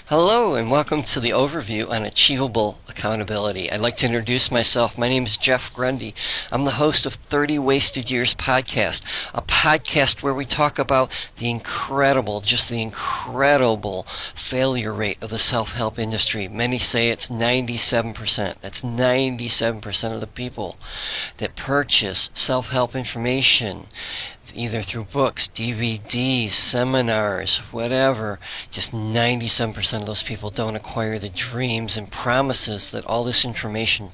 Hello and welcome to the overview on achievable accountability. I'd like to introduce myself. My name is Jeff Grundy. I'm the host of 30 Wasted Years podcast, a podcast where we talk about the incredible failure rate of the self-help industry. Many say it's 97%. That's 97% of the people that purchase self-help information, either through books, DVDs, seminars, whatever. Just 97% of those people don't acquire the dreams and promises that all this information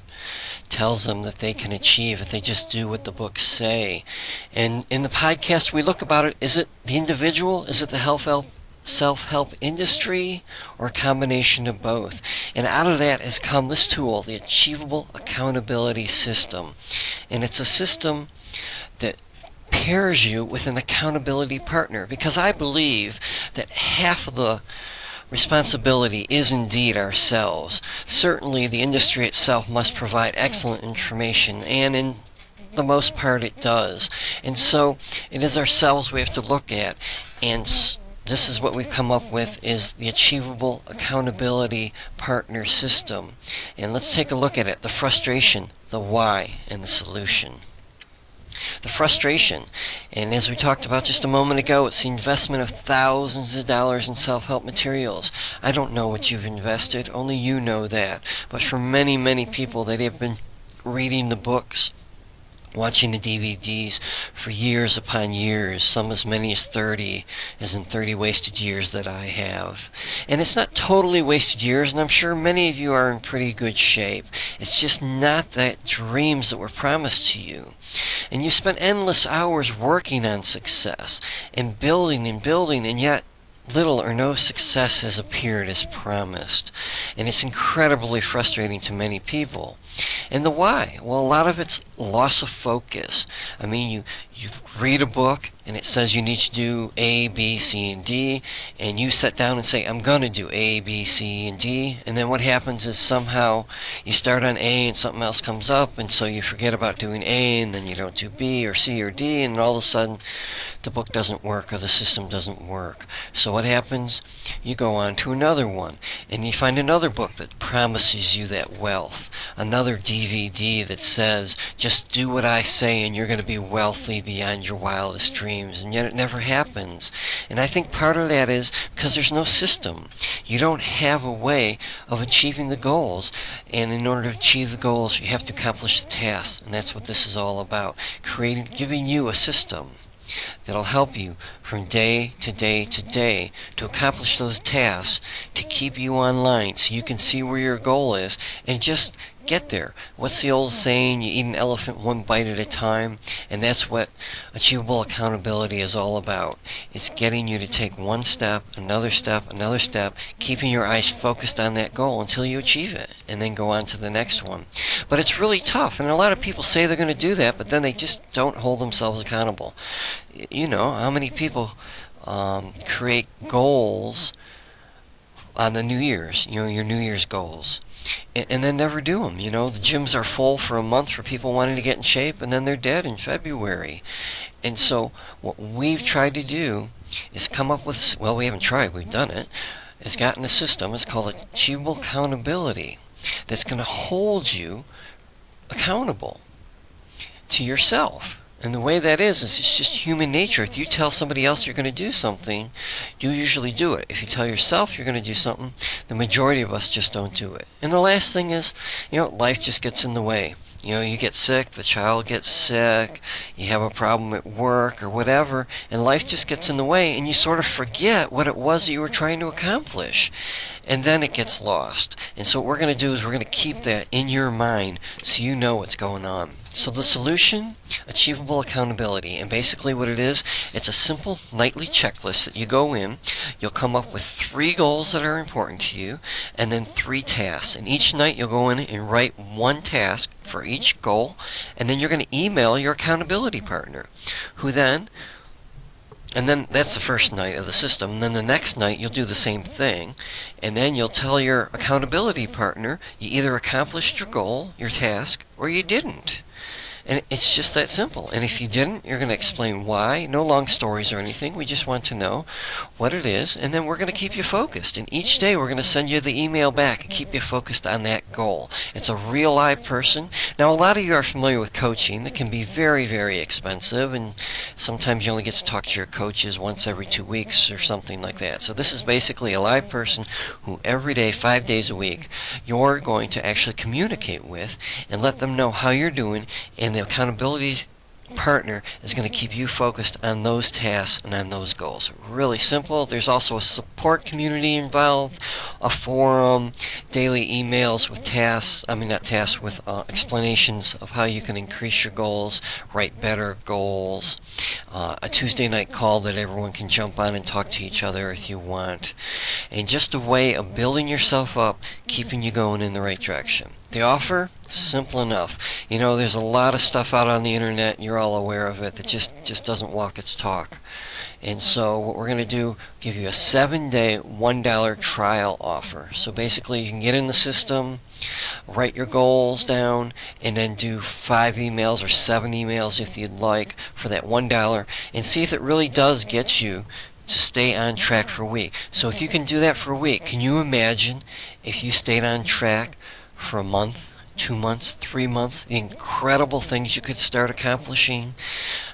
tells them that they can achieve if they just do what the books say. And in the podcast, we look about it. Is it the individual? Is it the self-help industry, or a combination of both? And out of that has come this tool, the Achievable Accountability System. And it's a system that pairs you with an accountability partner, because I believe that half of the responsibility is indeed ourselves. Certainly the industry itself must provide excellent information, and in the most part it does. And so it is ourselves we have to look at, and this is what we've come up with, is the Achievable Accountability Partner System. And let's take a look at it: the frustration, the why, and the solution. The frustration, and as we talked about just a moment ago, it's the investment of thousands of dollars in self-help materials. I don't know what you've invested, only you know that. But for many, many people that have been reading the books, watching the DVDs for years upon years, some as many as 30, as in 30 wasted years that I have. And it's not totally wasted years, and I'm sure many of you are in pretty good shape. It's just not that dreams that were promised to you. And you spent endless hours working on success and building, and yet little or no success has appeared as promised. And it's incredibly frustrating to many people. And the why? Well, a lot of it's loss of focus. I mean, you read a book and it says you need to do A, B, C, and D, and you sit down and say, I'm going to do A, B, C, and D, and then what happens is somehow you start on A and something else comes up, and so you forget about doing A, and then you don't do B or C or D, and all of a sudden the book doesn't work or the system doesn't work. So what happens? You go on to another one, and you find another book that promises you that wealth, another DVD that says, just do what I say and you're going to be wealthy beyond your wildest dreams, and yet it never happens. And I think part of that is because there's no system. You don't have a way of achieving the goals, and in order to achieve the goals you have to accomplish the tasks, and that's what this is all about, giving you a system that'll help you from day to day to day to accomplish those tasks, to keep you online so you can see where your goal is and just get there. What's the old saying? You eat an elephant one bite at a time. And that's what achievable accountability is all about. It's getting you to take one step, another step, another step, keeping your eyes focused on that goal until you achieve it, and then go on to the next one. But it's really tough, and a lot of people say they're going to do that, but then they just don't hold themselves accountable. You know, how many people create goals on the New Year's, your New Year's goals, and then never do them. The gyms are full for a month for people wanting to get in shape, and then they're dead in February. And so what we've tried to do is come up with, well, we haven't tried, we've done it. It's gotten a system, it's called Achievable Accountability, that's going to hold you accountable to yourself. And the way that is it's just human nature. If you tell somebody else you're going to do something, you usually do it. If you tell yourself you're going to do something, the majority of us just don't do it. And the last thing is, life just gets in the way. You get sick, the child gets sick, you have a problem at work or whatever, and life just gets in the way, and you sort of forget what it was that you were trying to accomplish. And then it gets lost. And so what we're going to do is we're going to keep that in your mind so you know what's going on. So the solution, achievable accountability. And basically what it is, it's a simple nightly checklist that you go in. You'll come up with 3 goals that are important to you, and then 3 tasks. And each night you'll go in and write 1 task for each goal, and then you're going to email your accountability partner, who then, and then that's the first night of the system. And then the next night you'll do the same thing, and then you'll tell your accountability partner you either accomplished your goal, your task, or you didn't. And it's just that simple. And if you didn't, you're going to explain why. No long stories or anything. We just want to know what it is, and then we're going to keep you focused. And each day we're going to send you the email back and keep you focused on that goal. It's a real live person. Now, a lot of you are familiar with coaching. That can be very, very expensive, and sometimes you only get to talk to your coaches once every 2 weeks or something like that. So this is basically a live person who every day, 5 days a week, you're going to actually communicate with and let them know how you're doing, and the accountability partner is going to keep you focused on those tasks and on those goals. Really simple. There's also a support community involved, a forum, daily emails with tasks, not tasks, with explanations of how you can increase your goals, write better goals, a Tuesday night call that everyone can jump on and talk to each other if you want, and just a way of building yourself up, keeping you going in the right direction. The offer, simple enough. There's a lot of stuff out on the internet, and you're all aware of it, that just doesn't walk its talk. And so what we're going to do, give you a 7-day $1 trial offer. So basically you can get in the system, write your goals down, and then do 5 emails or 7 emails if you'd like for that $1, and see if it really does get you to stay on track for a week. So if you can do that for a week, can you imagine if you stayed on track for a month, 2 months, 3 months, the incredible things you could start accomplishing?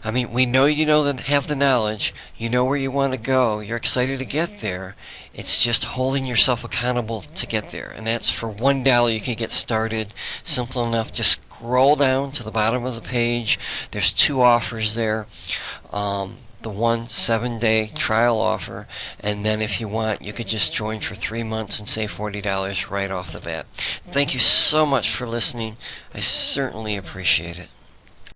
We know that have the knowledge, you know where you want to go, you're excited to get there. It's just holding yourself accountable to get there. And that's for $1 you can get started. Simple enough. Just scroll down to the bottom of the page. There's 2 offers there. The one 7-day trial offer, and then if you want, you could just join for 3 months and save $40 right off the bat. Thank you so much for listening. I certainly appreciate it.